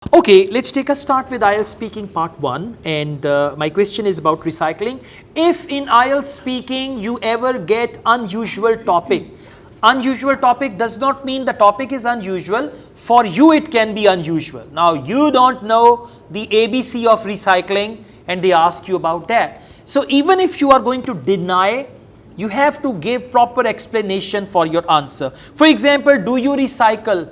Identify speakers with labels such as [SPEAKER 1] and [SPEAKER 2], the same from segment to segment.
[SPEAKER 1] Okay, let's take a start with IELTS speaking part 1, and my question is about recycling. If in IELTS speaking you ever get unusual topic does not mean the topic is unusual. For you it can be unusual. Now you don't know the ABC of recycling and they ask you about that. So even if you are going to deny, you have to give proper explanation for your answer. For example, do you recycle?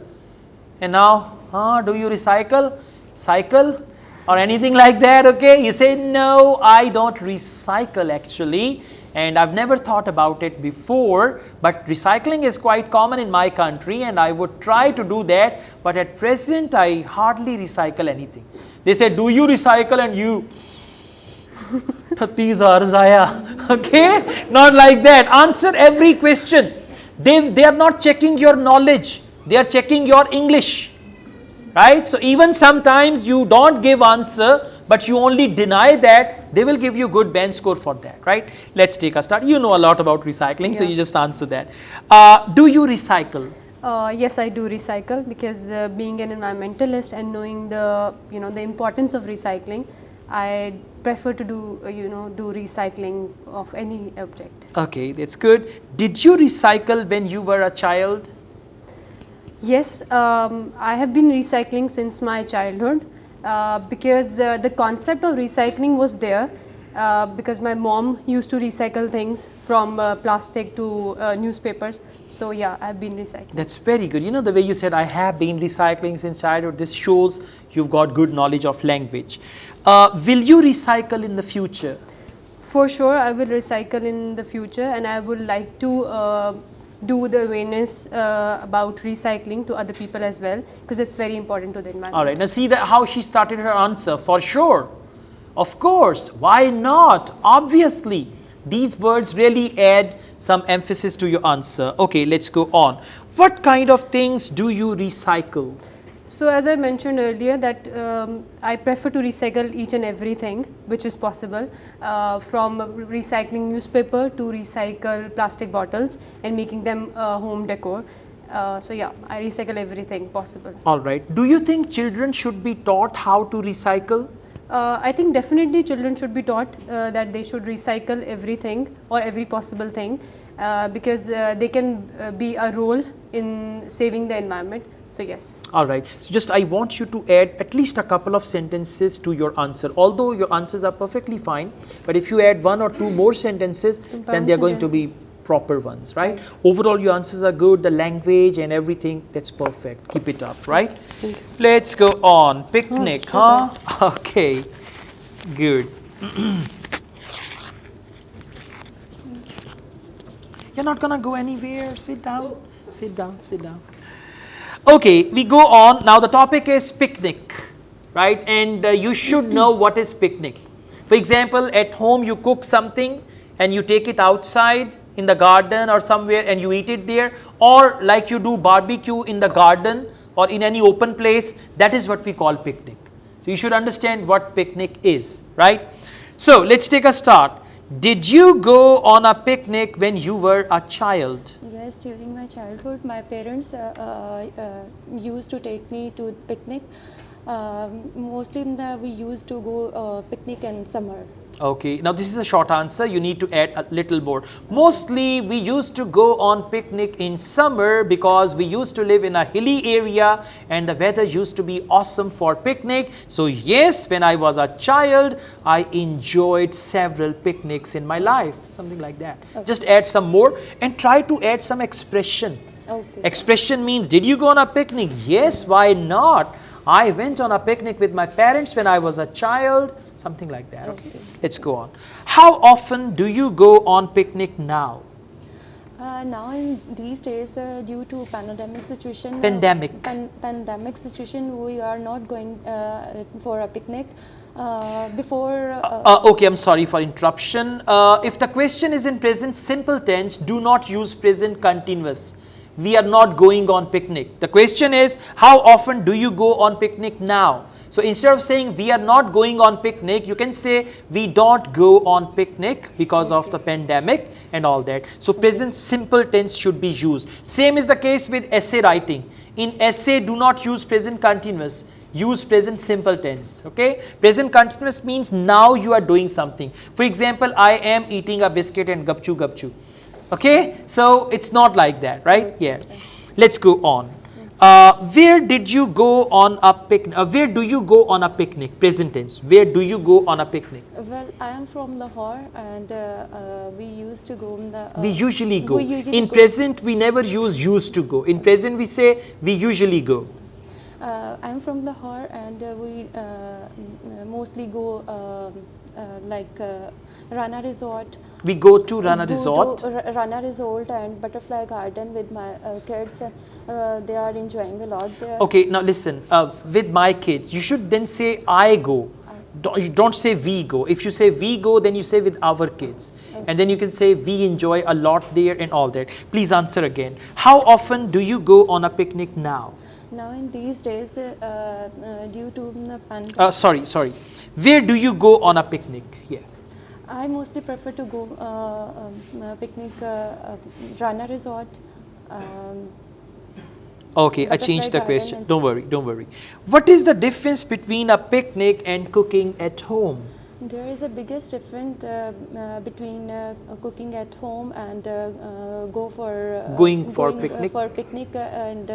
[SPEAKER 1] And now, do you recycle? Cycle? Or anything like that, okay? You say, no, I don't recycle actually. And I've never thought about it before. But recycling is quite common in my country and I would try to do that. But at present, I hardly recycle anything. They say, do you recycle? And you, 30,000 zaya. Okay? Not like that. Answer every question. They are not checking your knowledge. They are checking your English, right? So even sometimes you don't give answer, but you only deny that, they will give you good bench score for that, right? Let's take a start. You know a lot about recycling, so you just answer that. Do you recycle?
[SPEAKER 2] Yes, I do recycle because being an environmentalist and knowing the importance of recycling, I prefer to do recycling of any object.
[SPEAKER 1] Okay, that's good. Did you recycle when you were a child?
[SPEAKER 2] Yes, I have been recycling since my childhood because the concept of recycling was there because my mom used to recycle things from plastic to newspapers. So yeah, I've been recycling.
[SPEAKER 1] That's very good. You know, the way you said, I have been recycling since childhood, this shows you've got good knowledge of language. Will you recycle in the future?
[SPEAKER 2] For sure, I will recycle in the future and I would like to do the awareness about recycling to other people as well because it's very important to the environment.
[SPEAKER 1] All right, now see that how she started her answer. For sure, of course, why not? Obviously, these words really add some emphasis to your answer. Okay, let's go on. What kind of things do you recycle?
[SPEAKER 2] So as I mentioned earlier that I prefer to recycle each and everything which is possible from recycling newspaper to recycle plastic bottles and making them home decor. So yeah, I recycle everything possible.
[SPEAKER 1] All right. Do you think children should be taught how to recycle?
[SPEAKER 2] I think definitely children should be taught that they should recycle everything or every possible thing because they can be a role in saving the environment. So yes.
[SPEAKER 1] All right. So just I want you to add at least a couple of sentences to your answer. Although your answers are perfectly fine, but if you add one or two more sentences, then they are going to be proper ones, right? Overall, your answers are good. The language and everything, that's perfect. Keep it up, right? Let's go on. Picnic, huh? Okay. Good. You're not gonna go anywhere. Sit down. Sit down. Sit down. Okay, we go on. Now the topic is picnic, right? And you should know what is picnic. For example, at home you cook something and you take it outside in the garden or somewhere and you eat it there, or like you do barbecue in the garden or in any open place. That is what we call picnic. So you should understand what picnic is, right? So let's take a start. Did you go on a picnic when you were a child?
[SPEAKER 3] Yes, during my childhood, my parents used to take me to picnic. Mostly we used to go picnic in summer.
[SPEAKER 1] Okay, now this is a short answer. You need to add a little more. Mostly we used to go on picnic in summer because we used to live in a hilly area and the weather used to be awesome for picnic. So yes, when I was a child, I enjoyed several picnics in my life. Something like that. Okay. Just add some more and try to add some expression.
[SPEAKER 3] Okay.
[SPEAKER 1] Expression means, did you go on a picnic? Yes, why not? I went on a picnic with my parents when I was a child. Something like that. Okay, let's go on. How often do you go on picnic now?
[SPEAKER 3] Now in these days, due to pandemic situation, pandemic situation, we are not going for a picnic.
[SPEAKER 1] Okay, I'm sorry for interruption. If the question is in present simple tense, do not use present continuous. We are not going on picnic. The question is, how often do you go on picnic now? So instead of saying we are not going on picnic, you can say we don't go on picnic because of the pandemic and all that. So present simple tense should be used. Same is the case with essay writing. In essay, do not use present continuous. use present simple tense. Okay, present continuous means now you are doing something. For example, I am eating a biscuit and gapchu gapchu. Okay, so it's not like that, right? Yeah. Let's go on. Where did you go on a picnic? Where do you go on a picnic? Present tense. Where do you go on a picnic?
[SPEAKER 3] Well, I am from Lahore, and we used to go in the.
[SPEAKER 1] We usually go.
[SPEAKER 3] We usually
[SPEAKER 1] In
[SPEAKER 3] go.
[SPEAKER 1] present, we never use used to go. In present, we say we usually go.
[SPEAKER 3] I am from Lahore, and we mostly go Rana Resort.
[SPEAKER 1] We go to Rana
[SPEAKER 3] Go
[SPEAKER 1] Resort.
[SPEAKER 3] to Rana Resort and Butterfly Garden with my kids. They are enjoying a lot there.
[SPEAKER 1] Okay, now listen. With my kids, you should then say I go. You don't say we go. If you say we go, then you say with our kids. And then you can say we enjoy a lot there and all that. Please answer again. How often do you go on a picnic now?
[SPEAKER 3] Now in these days, due to the pandemic,
[SPEAKER 1] Sorry. Where do you go on a picnic? Yeah.
[SPEAKER 3] I mostly prefer to go picnic Rana Resort.
[SPEAKER 1] Okay, I
[SPEAKER 3] Butterfly
[SPEAKER 1] changed the
[SPEAKER 3] garden
[SPEAKER 1] question.
[SPEAKER 3] and
[SPEAKER 1] Don't worry. What is the difference between a picnic and cooking at home?
[SPEAKER 3] There is a biggest difference between cooking at home and
[SPEAKER 1] Going for picnic?
[SPEAKER 3] for picnic and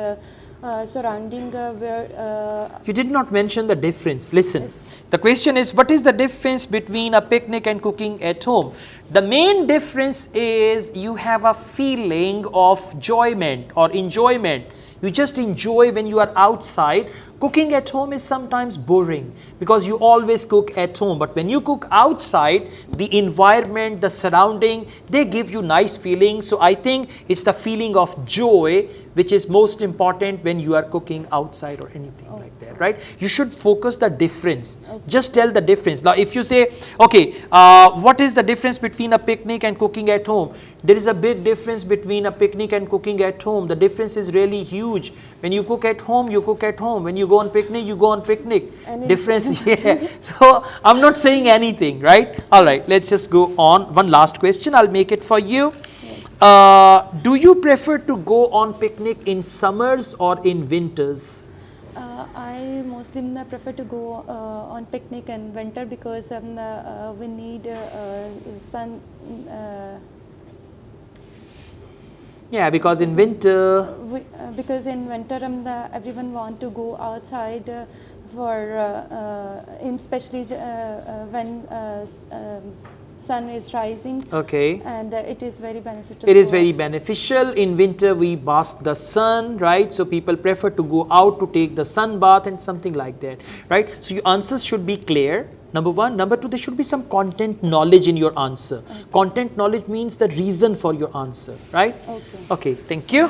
[SPEAKER 3] surrounding where.
[SPEAKER 1] You did not mention the difference. Listen,
[SPEAKER 3] Yes.
[SPEAKER 1] the question is what is the difference between a picnic and cooking at home? The main difference is you have a feeling of enjoyment or enjoyment. You just enjoy when you are outside. Cooking at home is sometimes boring because you always cook at home. But when you cook outside, the environment, the surrounding, they give you nice feelings. So I think it's the feeling of joy which is most important when you are cooking outside or anything like that, right? You should focus the difference. Just tell the difference. Now, if you say, okay, what is the difference between a picnic and cooking at home? There is a big difference between a picnic and cooking at home. The difference is really huge. When you cook at home, you cook at home. When you go on picnic, you go on picnic.
[SPEAKER 3] And
[SPEAKER 1] Difference, yeah. So, I'm not saying anything, right? All right, let's just go on. One last question, I'll make it for you. Do you prefer to go on picnic in summers or in winters?
[SPEAKER 3] I mostly prefer to go on picnic in winter because we need sun.
[SPEAKER 1] Yeah, because in winter,
[SPEAKER 3] Because in winter everyone want to go outside especially when sun is rising.
[SPEAKER 1] okay.
[SPEAKER 3] And it is very beneficial.
[SPEAKER 1] It is
[SPEAKER 3] for
[SPEAKER 1] very
[SPEAKER 3] us.
[SPEAKER 1] beneficial. In winter, we bask the sun, right? So people prefer to go out to take the sun bath and something like that, right? So your answers should be clear. Number one. Number two, there should be some content knowledge in your answer. Content knowledge means the reason for your answer, right?
[SPEAKER 3] Okay.
[SPEAKER 1] Okay, thank you.